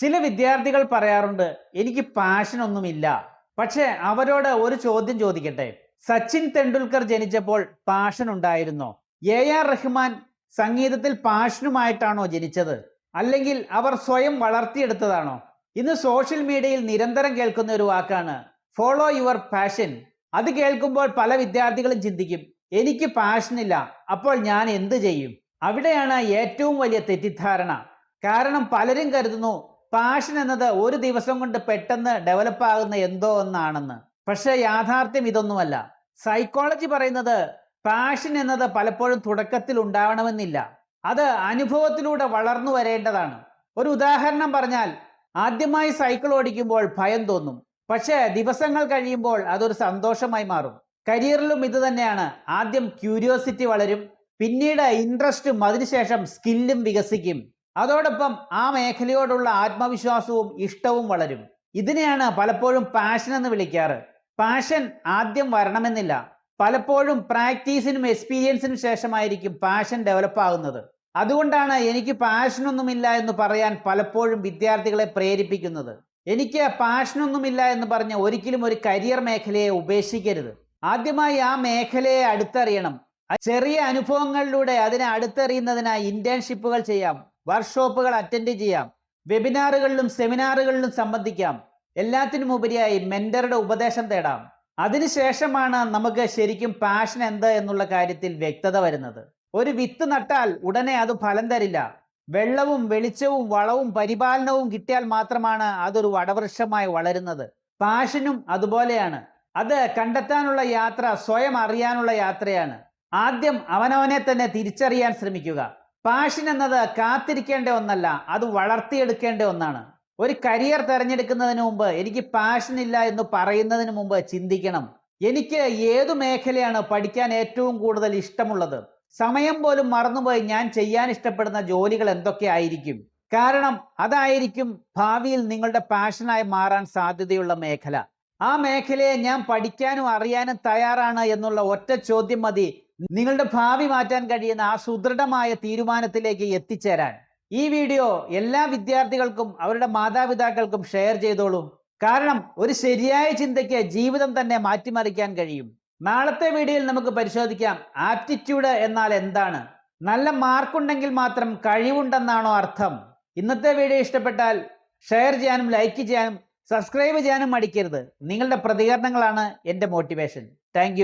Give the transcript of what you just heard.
ചില വിദ്യാർത്ഥികൾ പറയാറുണ്ട് എനിക്ക് പാഷൻ ഒന്നുമില്ല. പക്ഷേ അവരോട് ഒരു ചോദ്യം ചോദിക്കട്ടെ. സച്ചിൻ തെണ്ടുൽക്കർ ജനിച്ചപ്പോൾ പാഷൻ ഉണ്ടായിരുന്നോ? AR റഹ്മാൻ സംഗീതത്തിൽ പാഷനുമായിട്ടാണോ ജനിച്ചത്? അല്ലെങ്കിൽ അവർ സ്വയം വളർത്തിയെടുത്തതാണോ? ഇന്ന് സോഷ്യൽ മീഡിയയിൽ നിരന്തരം കേൾക്കുന്ന ഒരു വാക്കാണ് ഫോളോ യുവർ പാഷൻ. അത് കേൾക്കുമ്പോൾ പല വിദ്യാർത്ഥികളും ചിന്തിക്കും, എനിക്ക് പാഷനില്ല, അപ്പോൾ ഞാൻ എന്ത് ചെയ്യും? അവിടെയാണ് ഏറ്റവും വലിയ തെറ്റിദ്ധാരണ. കാരണം പലരും കരുതുന്നു പാഷൻ എന്നത് ഒരു ദിവസം കൊണ്ട് പെട്ടെന്ന് ഡെവലപ്പ് ആകുന്ന എന്തോ ഒന്നാണെന്ന്. പക്ഷെ യാഥാർത്ഥ്യം ഇതൊന്നുമല്ല. സൈക്കോളജി പറയുന്നത് പാഷൻ എന്നത് പലപ്പോഴും തുടക്കത്തിൽ ഉണ്ടാവണമെന്നില്ല. അത് അനുഭവത്തിലൂടെ വളർന്നു വരേണ്ടതാണ്. ഒരു ഉദാഹരണം പറഞ്ഞാൽ, ആദ്യമായി സൈക്കിൾ ഓടിക്കുമ്പോൾ ഭയം തോന്നും. പക്ഷേ ദിവസങ്ങൾ കഴിയുമ്പോൾ അതൊരു സന്തോഷമായി മാറും. കരിയറിലും ഇത് തന്നെയാണ്. ആദ്യം ക്യൂരിയോസിറ്റി വളരും, പിന്നീട് ഇൻട്രസ്റ്റും, അതിനുശേഷം സ്കില്ലും വികസിക്കും. അതോടൊപ്പം ആ മേഖലയോടുള്ള ആത്മവിശ്വാസവും ഇഷ്ടവും വളരും. ഇതിനെയാണ് പലപ്പോഴും പാഷൻ എന്ന് വിളിക്കാറ്. പാഷൻ ആദ്യം വരണമെന്നില്ല. പലപ്പോഴും പ്രാക്ടീസിനും എക്സ്പീരിയൻസിനും ശേഷമായിരിക്കും പാഷൻ ഡെവലപ്പ് ആകുന്നത്. അതുകൊണ്ടാണ് എനിക്ക് പാഷനൊന്നുമില്ല എന്ന് പറയാൻ പലപ്പോഴും വിദ്യാർത്ഥികളെ പ്രേരിപ്പിക്കുന്നത്. എനിക്ക് പാഷനൊന്നുമില്ല എന്ന് പറഞ്ഞ് ഒരിക്കലും ഒരു കരിയർ മേഖലയെ ഉപേക്ഷിക്കരുത്. ആദ്യമായി ആ മേഖലയെ അടുത്തറിയണം. ചെറിയ അനുഭവങ്ങളിലൂടെ അതിനെ അടുത്തറിയുന്നതിനായി ഇന്റേൺഷിപ്പുകൾ ചെയ്യാം, വർക്ക്ഷോപ്പുകൾ അറ്റൻഡ് ചെയ്യാം, വെബിനാറുകളിലും സെമിനാറുകളിലും സംബന്ധിക്കാം. എല്ലാത്തിനും ഉപരിയായി മെന്ററുടെ ഉപദേശം തേടാം. അതിനുശേഷമാണ് നമുക്ക് ശരിക്കും പാഷൻ എന്ത് എന്നുള്ള കാര്യത്തിൽ വ്യക്തത വരുന്നത്. ഒരു വിത്ത് നട്ടാൽ ഉടനെ അത് ഫലം തരില്ല. വെള്ളവും വെളിച്ചവും വളവും പരിപാലനവും കിട്ടിയാൽ മാത്രമാണ് അതൊരു വടവൃക്ഷമായി വളരുന്നത്. പാഷനും അതുപോലെയാണ്. അത് കണ്ടെത്താനുള്ള യാത്ര സ്വയം അറിയാനുള്ള യാത്രയാണ്. ആദ്യം അവനവനെ തന്നെ തിരിച്ചറിയാൻ ശ്രമിക്കുക. പാഷൻ എന്നത് കാത്തിരിക്കേണ്ട ഒന്നല്ല, അത് വളർത്തിയെടുക്കേണ്ട ഒന്നാണ്. ഒരു കരിയർ തിരഞ്ഞെടുക്കുന്നതിന് മുമ്പ് എനിക്ക് പാഷൻ ഇല്ല എന്ന് പറയുന്നതിന് മുമ്പ് ചിന്തിക്കണം, എനിക്ക് ഏതു മേഖലയാണ് പഠിക്കാൻ ഏറ്റവും കൂടുതൽ ഇഷ്ടമുള്ളത്? സമയം പോലും മറന്നുപോയി ഞാൻ ചെയ്യാൻ ഇഷ്ടപ്പെടുന്ന ജോലികൾ എന്തൊക്കെ ആയിരിക്കും? കാരണം അതായിരിക്കും ഭാവിയിൽ നിങ്ങളുടെ പാഷനായി മാറാൻ സാധ്യതയുള്ള മേഖല. ആ മേഖലയെ ഞാൻ പഠിക്കാനും അറിയാനും തയ്യാറാണ് എന്നുള്ള ഒറ്റ ചോദ്യം മതി നിങ്ങളുടെ ഭാവി മാറ്റാൻ കഴിയുന്ന ആ സുദൃഢമായ തീരുമാനത്തിലേക്ക് എത്തിച്ചേരാൻ. ഈ വീഡിയോ എല്ലാ വിദ്യാർത്ഥികൾക്കും അവരുടെ മാതാപിതാക്കൾക്കും ഷെയർ ചെയ്തോളൂ. കാരണം ഒരു ശരിയായ ചിന്തയ്ക്ക് ജീവിതം തന്നെ മാറ്റിമറിക്കാൻ കഴിയും. നാളത്തെ വീഡിയോയിൽ നമുക്ക് പരിശോധിക്കാം, ആപ്റ്റിറ്റ്യൂഡ് എന്നാൽ എന്താണ്? നല്ല മാർക്കുണ്ടെങ്കിൽ മാത്രം കഴിവുണ്ടെന്നാണോ അർത്ഥം? ഇന്നത്തെ വീഡിയോ ഇഷ്ടപ്പെട്ടാൽ ഷെയർ ചെയ്യാനും ലൈക്ക് ചെയ്യാനും സബ്സ്ക്രൈബ് ചെയ്യാനും മടിക്കരുത്. നിങ്ങളുടെ പ്രതികരണങ്ങളാണ് എൻ്റെ മോട്ടിവേഷൻ. താങ്ക്